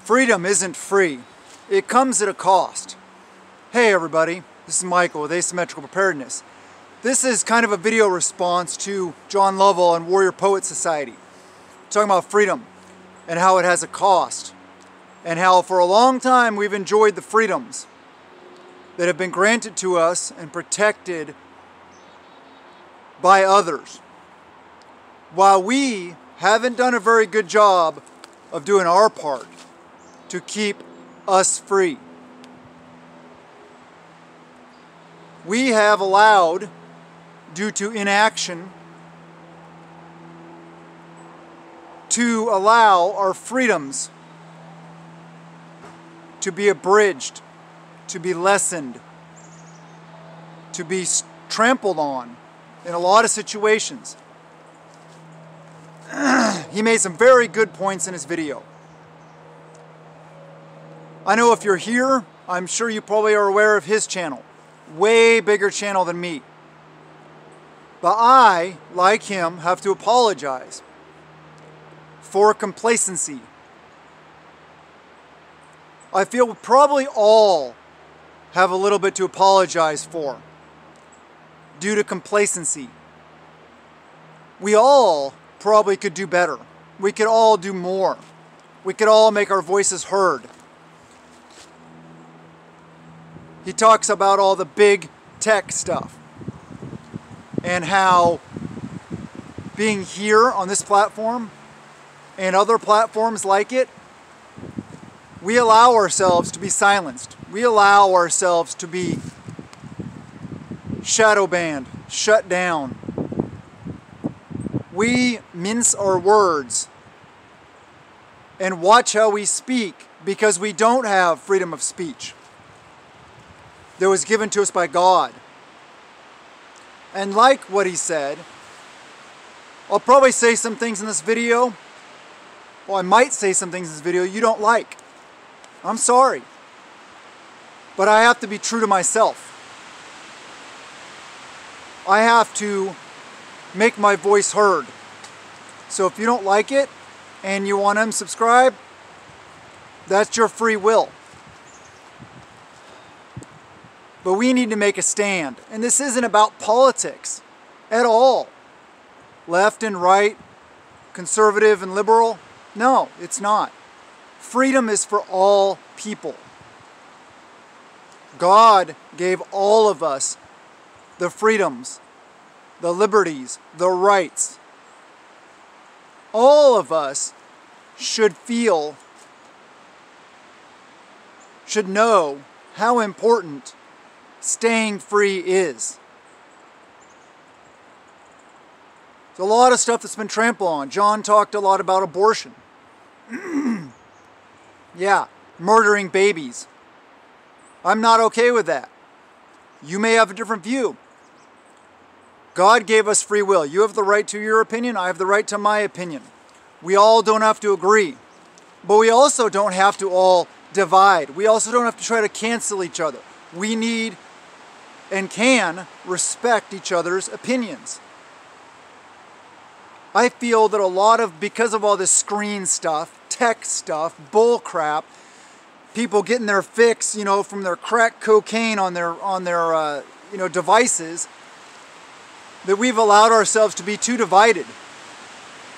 Freedom isn't free. It comes at a cost. Hey everybody, this is Michael with Asymmetrical Preparedness. This is kind of a video response to John Lovell and Warrior Poet Society. Talking about freedom and how it has a cost. And how for a long time we've enjoyed the freedoms that have been granted to us and protected by others. While we haven't done a very good job of doing our part to keep us free. We have allowed, due to inaction, to allow our freedoms to be abridged, to be lessened, to be trampled on in a lot of situations. He made some very good points in his video. I know if you're here, I'm sure you probably are aware of his channel. Way bigger channel than me. But I, like him, have to apologize for complacency. I feel we probably all have a little bit to apologize for due to complacency. We all probably could do better. We could all do more. We could all make our voices heard. He talks about all the big tech stuff and how being here on this platform and other platforms like it, we allow ourselves to be silenced. We allow ourselves to be shadow banned, shut down. We mince our words and watch how we speak because we don't have freedom of speech that was given to us by God. And like what he said, I'll probably say some things in this video, well, I might say some things in this video you don't like. I'm sorry. But I have to be true to myself. I have to make my voice heard. So if you don't like it and you want to unsubscribe, that's your free will. But we need to make a stand. And this isn't about politics at all. Left and right, conservative and liberal. No, it's not. Freedom is for all people. God gave all of us the freedoms, the liberties, the rights. All of us should feel, should know how important staying free is. There's a lot of stuff that's been trampled on. John talked a lot about abortion. Yeah, murdering babies. I'm not okay with that. You may have a different view. God gave us free will. You have the right to your opinion. I have the right to my opinion. We all don't have to agree. But we also don't have to all divide. We also don't have to try to cancel each other. We need and can respect each other's opinions. I feel that a lot of, because of all this screen stuff, tech stuff, bull crap, people getting their fix, you know, from their crack cocaine on their devices, that we've allowed ourselves to be too divided.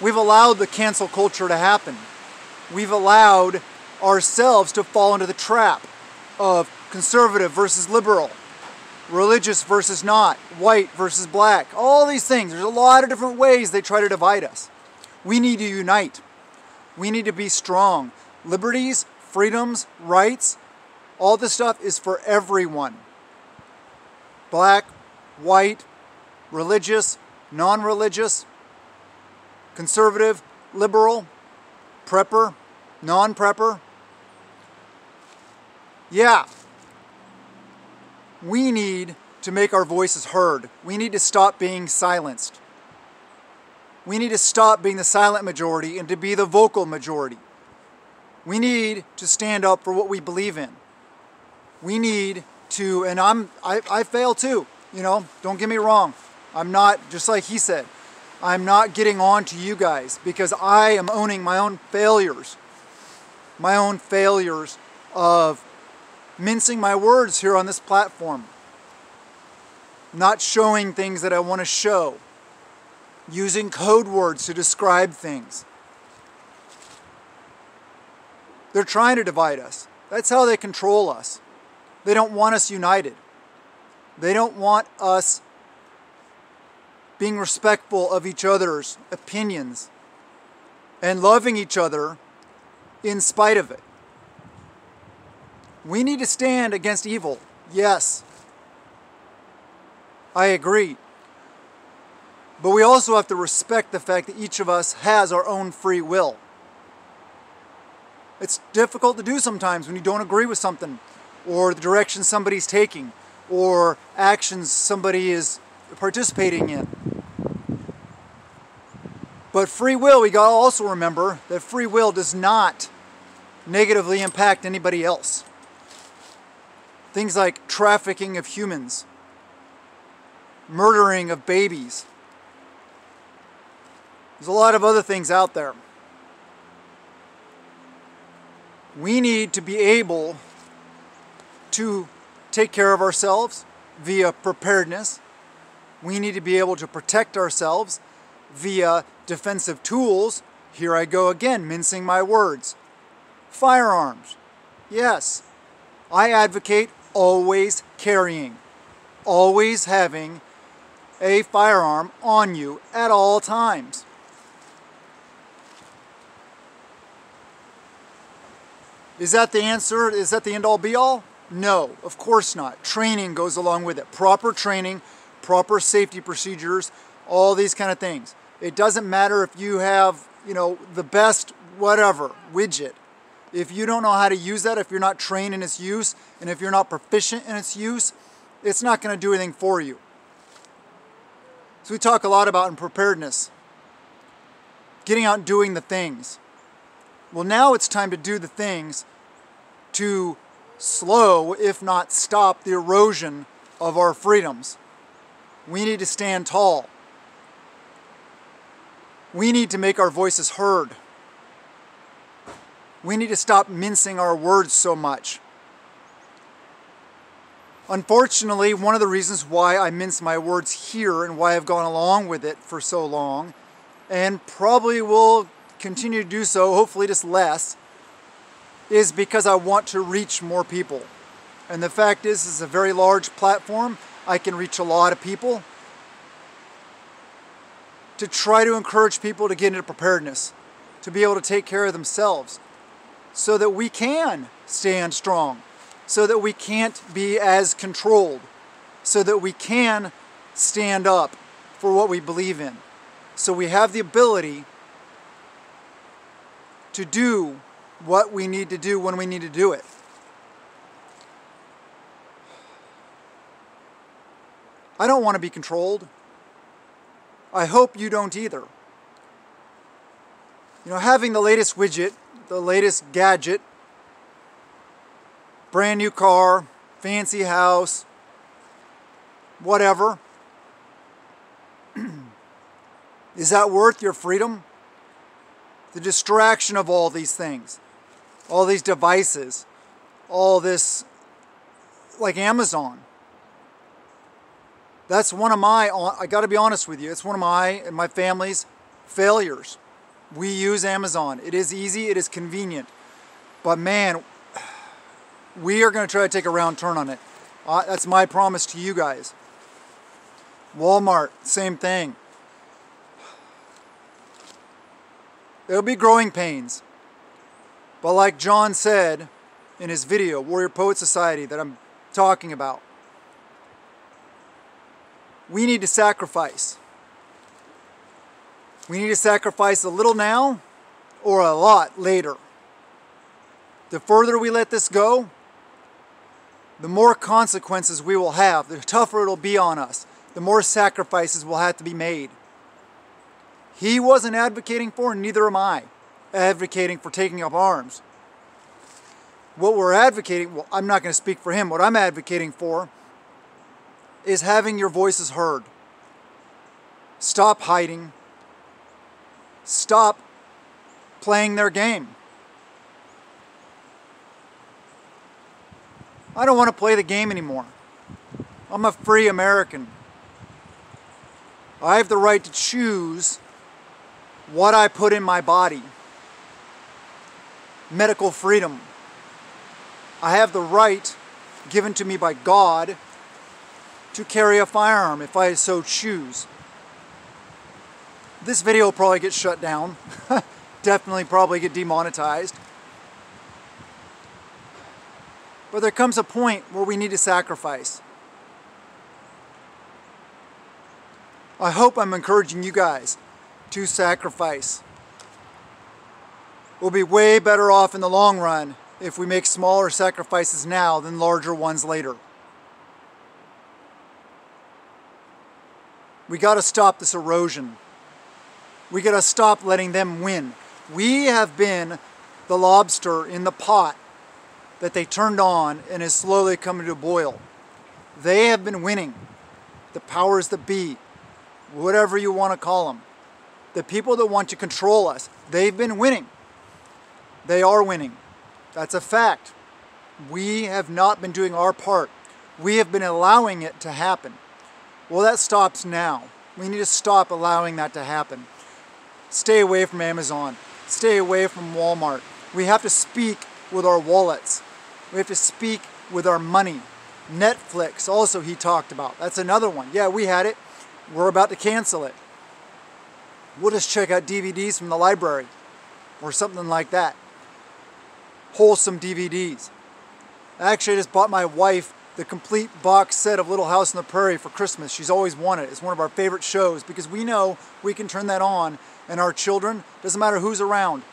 We've allowed the cancel culture to happen. We've allowed ourselves to fall into the trap of conservative versus liberal, religious versus not, white versus black, all these things. There's a lot of different ways they try to divide us. We need to unite. We need to be strong. Liberties, freedoms, rights, all this stuff is for everyone. Black, white, religious, non-religious, conservative, liberal, prepper, non-prepper. Yeah. We need to make our voices heard. We need to stop being silenced. We need to stop being the silent majority and to be the vocal majority. We need to stand up for what we believe in. We need to, and I fail too, you know, don't get me wrong. I'm not, just like he said, I'm not getting on to you guys because I am owning my own failures. my own failures of mincing my words here on this platform, not showing things that I want to show, using code words to describe things. They're trying to divide us. That's how they control us. They don't want us united. They don't want us being respectful of each other's opinions and loving each other in spite of it. We need to stand against evil. Yes, I agree. But we also have to respect the fact that each of us has our own free will. It's difficult to do sometimes when you don't agree with something, or the direction somebody's taking, or actions somebody is participating in. But free will, we gotta also remember that free will does not negatively impact anybody else. Things like trafficking of humans, murdering of babies. There's a lot of other things out there. We need to be able to take care of ourselves via preparedness. We need to be able to protect ourselves via defensive tools. Here I go again, mincing my words. Firearms. Yes, I advocate always carrying, always having a firearm on you at all times. Is that the answer? Is that the end-all be-all? No, of course not. Training goes along with it. Proper training, proper safety procedures, all these kind of things. It doesn't matter if you have, the best whatever widget. If you don't know how to use that, if you're not trained in its use, and if you're not proficient in its use, it's not going to do anything for you. So we talk a lot about in preparedness, getting out and doing the things. Well, now it's time to do the things to slow, if not stop, the erosion of our freedoms. We need to stand tall. We need to make our voices heard. We need to stop mincing our words so much. Unfortunately, one of the reasons why I mince my words here and why I've gone along with it for so long, and probably will continue to do so, hopefully just less, is because I want to reach more people. And the fact is, it's a very large platform. I can reach a lot of people. To try to encourage people to get into preparedness, to be able to take care of themselves, so that we can stand strong, so that we can't be as controlled, so that we can stand up for what we believe in. So we have the ability to do what we need to do when we need to do it. I don't want to be controlled. I hope you don't either. Having the latest widget, the latest gadget, brand new car, fancy house, whatever, is that worth your freedom? The distraction of all these things, all these devices, all this, like Amazon. That's one of I got to be honest with you, it's one of my and my family's failures. We use Amazon. It is easy, it is convenient. But man, we are going to try to take a round turn on it. That's my promise to you guys. Walmart, same thing. There'll be growing pains. But like John said in his video, Warrior Poet Society, that I'm talking about, we need to sacrifice. We need to sacrifice a little now or a lot later. The further we let this go, the more consequences we will have, the tougher it'll be on us, the more sacrifices will have to be made. He wasn't advocating for, and neither am I, advocating for taking up arms. What we're advocating, well, I'm not going to speak for him, what I'm advocating for is having your voices heard. Stop hiding. Stop playing their game. I don't want to play the game anymore. I'm a free American. I have the right to choose what I put in my body. Medical freedom. I have the right given to me by God to carry a firearm if I so choose. This video will probably get shut down. Definitely probably get demonetized. But there comes a point where we need to sacrifice. I hope I'm encouraging you guys to sacrifice. We'll be way better off in the long run if we make smaller sacrifices now than larger ones later. We got to stop this erosion. We got to stop letting them win. We have been the lobster in the pot that they turned on and is slowly coming to a boil. They have been winning. The powers that be, whatever you want to call them. The people that want to control us, they've been winning. They are winning. That's a fact. We have not been doing our part. We have been allowing it to happen. Well, that stops now. We need to stop allowing that to happen. Stay away from Amazon. Stay away from Walmart. We have to speak with our wallets. We have to speak with our money. Netflix, also he talked about. That's another one. Yeah, we had it. We're about to cancel it. We'll just check out DVDs from the library or something like that. Wholesome DVDs. Actually, I just bought my wife the complete box set of Little House on the Prairie for Christmas. She's always wanted it. It's one of our favorite shows because we know we can turn that on and our children, doesn't matter who's around,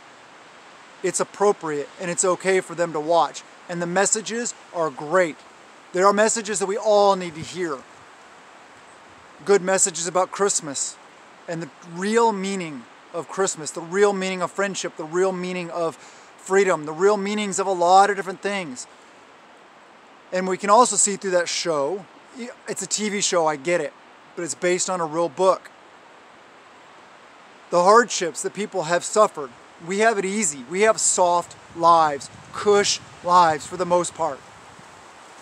it's appropriate and it's okay for them to watch. And the messages are great. There are messages that we all need to hear. Good messages about Christmas and the real meaning of Christmas, the real meaning of friendship, the real meaning of freedom, the real meanings of a lot of different things. And we can also see through that show, it's a TV show, I get it, but it's based on a real book. The hardships that people have suffered. We have it easy. We have soft lives, cush lives for the most part.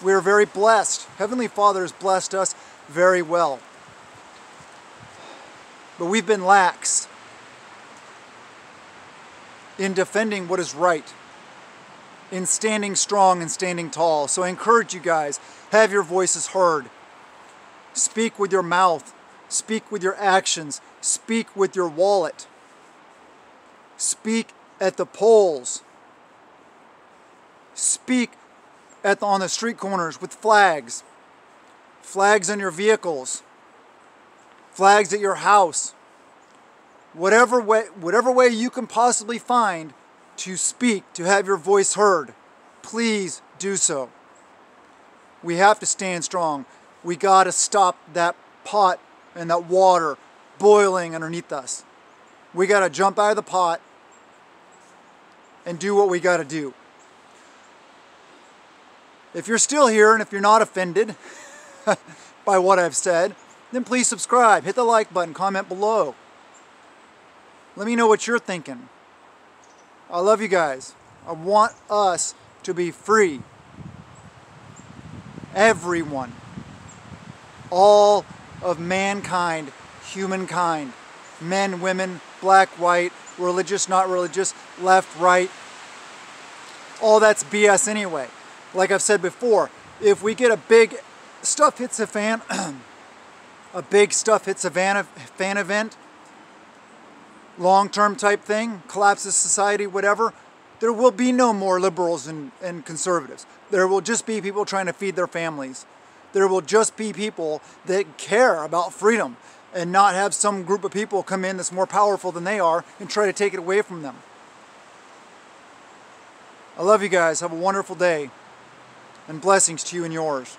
We are very blessed. Heavenly Father has blessed us very well. But we've been lax in defending what is right, in standing strong and standing tall. So I encourage you guys, have your voices heard. Speak with your mouth. Speak with your actions. Speak with your wallet. Speak at the polls. Speak on the street corners with flags. Flags on your vehicles. Flags at your house. Whatever way you can possibly find to speak, to have your voice heard, please do so. We have to stand strong. We got to stop that pot and that water boiling underneath us. We got to jump out of the pot and do what we got to do. If you're still here and if you're not offended by what I've said, then please subscribe, hit the like button, comment below. Let me know what you're thinking. I love you guys. I want us to be free. Everyone. All of mankind, humankind. Men, women, black, white, religious, not religious, left, right. All that's BS anyway. Like I've said before, if we get a big stuff hits a fan, a big stuff hits a fan event, long-term type thing, collapses society, whatever, there will be no more liberals and conservatives. There will just be people trying to feed their families. There will just be people that care about freedom and not have some group of people come in that's more powerful than they are and try to take it away from them. I love you guys. Have a wonderful day and blessings to you and yours.